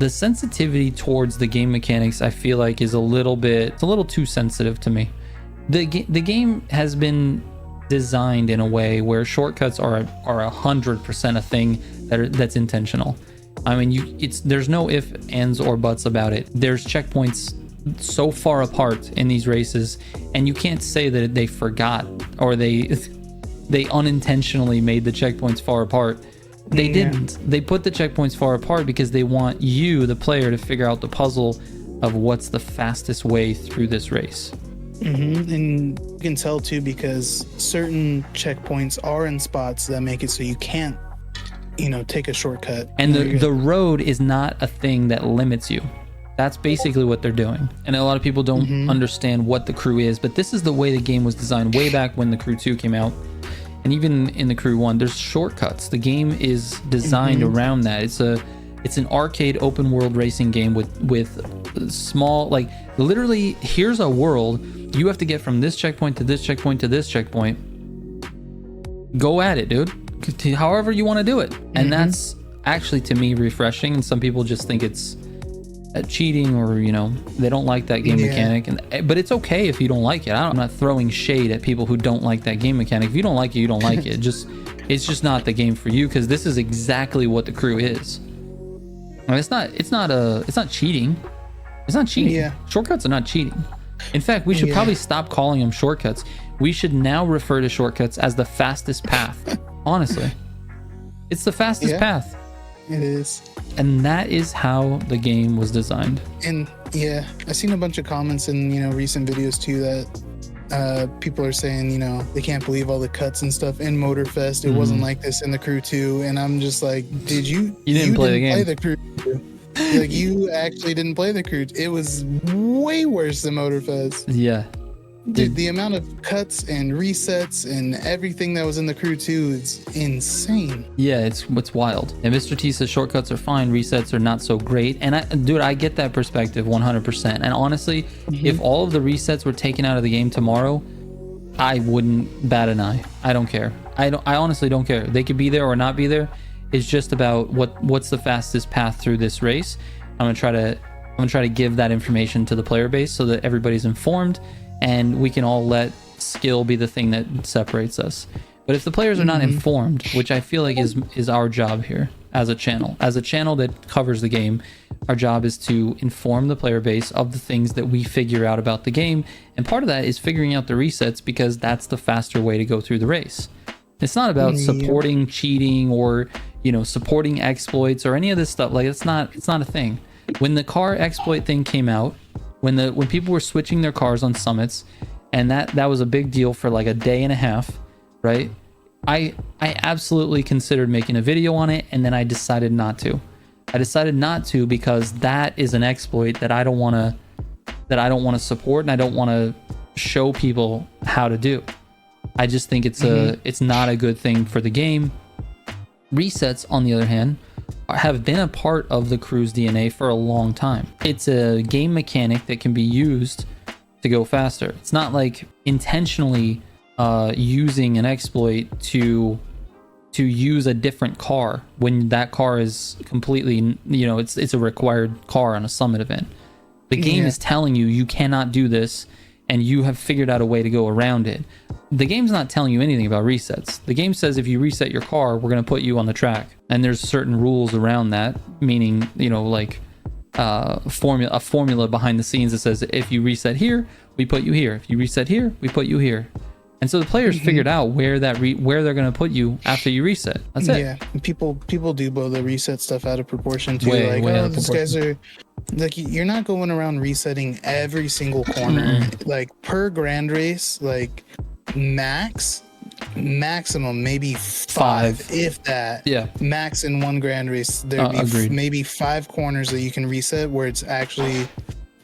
The sensitivity towards the game mechanics, I feel like, is a little too sensitive to me. The game has been designed in a way where shortcuts are 100% a thing that's intentional. I mean, there's no ifs, ands, or buts about it. There's checkpoints so far apart in these races, and you can't say that they forgot or they unintentionally made the checkpoints far apart. They didn't. They put the checkpoints far apart because they want you, the player, to figure out the puzzle of what's the fastest way through this race. And you can tell too, because certain checkpoints are in spots that make it so you can't, take a shortcut. And the road is not a thing that limits you. That's basically what they're doing. And a lot of people don't understand what the crew is, but this is the way the game was designed way back when the Crew 2 came out. And even in the Crew 1, there's shortcuts. The game is designed around that. It's an arcade open world racing game with small, like, literally, here's a world. You have to get from this checkpoint to this checkpoint to this checkpoint. Go at it, dude. However you want to do it. And that's actually, to me, refreshing. And some people just think it's cheating, or they don't like that game mechanic, but it's okay if you don't like it. I'm not throwing shade at people who don't like that game mechanic. If you don't like it, you don't like it. It's just not the game for you, because this is exactly what the Crew is. I mean, it's not cheating. It's not cheating. Yeah. Shortcuts are not cheating. In fact, we should probably stop calling them shortcuts. We should now refer to shortcuts as the fastest path. Honestly, it's the fastest path. It is. And that is how the game was designed. And I've seen a bunch of comments in recent videos too that people are saying they can't believe all the cuts and stuff in Motorfest. It wasn't like this in the Crew 2, and I'm just like, you didn't play the game. Play the Crew 2. Like, you actually didn't play the Crew 2. It was way worse than Motorfest. Yeah. Dude, the amount of cuts and resets and everything that was in the Crew 2 is insane. Yeah, it's wild. And Mr. T says shortcuts are fine, resets are not so great. And I get that perspective 100%. And honestly, if all of the resets were taken out of the game tomorrow, I wouldn't bat an eye. I don't care. I honestly don't care. They could be there or not be there. It's just about what's the fastest path through this race. I'm gonna try to give that information to the player base so that everybody's informed, and we can all let skill be the thing that separates us. But if the players are not informed, which I feel like is our job here as a channel that covers the game, our job is to inform the player base of the things that we figure out about the game. And part of that is figuring out the resets, because that's the faster way to go through the race. It's not about supporting cheating or, supporting exploits or any of this stuff. Like, it's not a thing. When the car exploit thing came out, when people were switching their cars on summits, and that was a big deal for like a day and a half, right? I absolutely considered making a video on it, and then I decided not to. Because that is an exploit that I don't want to support, and I don't want to show people how to do. I just think it's not a good thing for the game. Resets, on the other hand, have been a part of the Crew's DNA for a long time. It's a game mechanic that can be used to go faster. It's not like intentionally using an exploit to use a different car when that car is completely, it's a required car on a summit event. The game is telling you cannot do this, and you have figured out a way to go around it. The game's not telling you anything about resets. The game says if you reset your car, we're going to put you on the track. And there's certain rules around that, meaning, like a formula behind the scenes that says if you reset here, we put you here. If you reset here, we put you here. And so the players figured out where they're going to put you after you reset. That's it. Yeah, people do blow the reset stuff out of proportion too. Way these guys are like, you're not going around resetting every single corner. Like, per grand race, like maximum maybe five, if that. Yeah, max in one grand race there'd be maybe 5 corners that you can reset where it's actually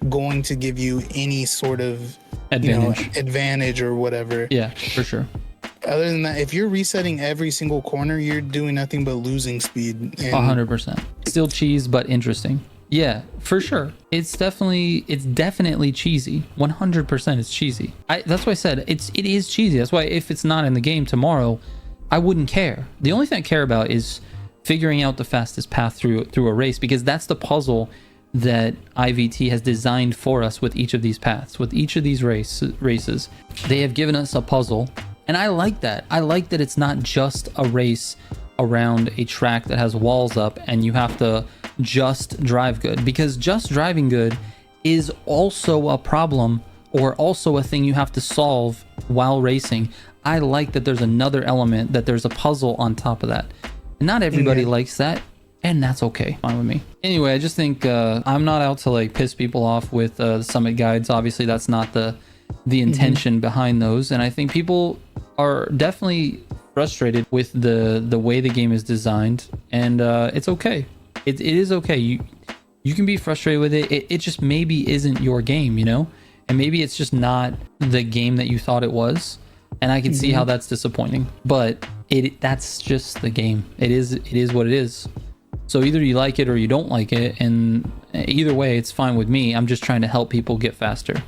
going to give you any sort of advantage or whatever. Yeah, for sure. Other than that, if you're resetting every single corner, you're doing nothing but losing speed. 100%. Still cheese, but interesting. Yeah, for sure. It's definitely cheesy. 100% it's cheesy. That's why I said it is cheesy. That's why if it's not in the game tomorrow, I wouldn't care. The only thing I care about is figuring out the fastest path through a race, because that's the puzzle that IVT has designed for us with each of these paths, with each of these races. They have given us a puzzle, and I like that. I like that it's not just a race around a track that has walls up and you have to just drive good, because just driving good is also a problem, or also a thing you have to solve while racing. I like that there's another element, that there's a puzzle on top of that. And not everybody likes that, and that's okay, fine with me. Anyway, I just think I'm not out to like piss people off with the summit guides. Obviously that's not the intention behind those, and I think people are definitely frustrated with the way the game is designed, and it's okay. It is okay. You can be frustrated with it. It just maybe isn't your game, you know, and maybe it's just not the game that you thought it was, and I can see how that's disappointing, but that's just the game. It is what it is. So either you like it or you don't like it, and either way it's fine with me. I'm just trying to help people get faster.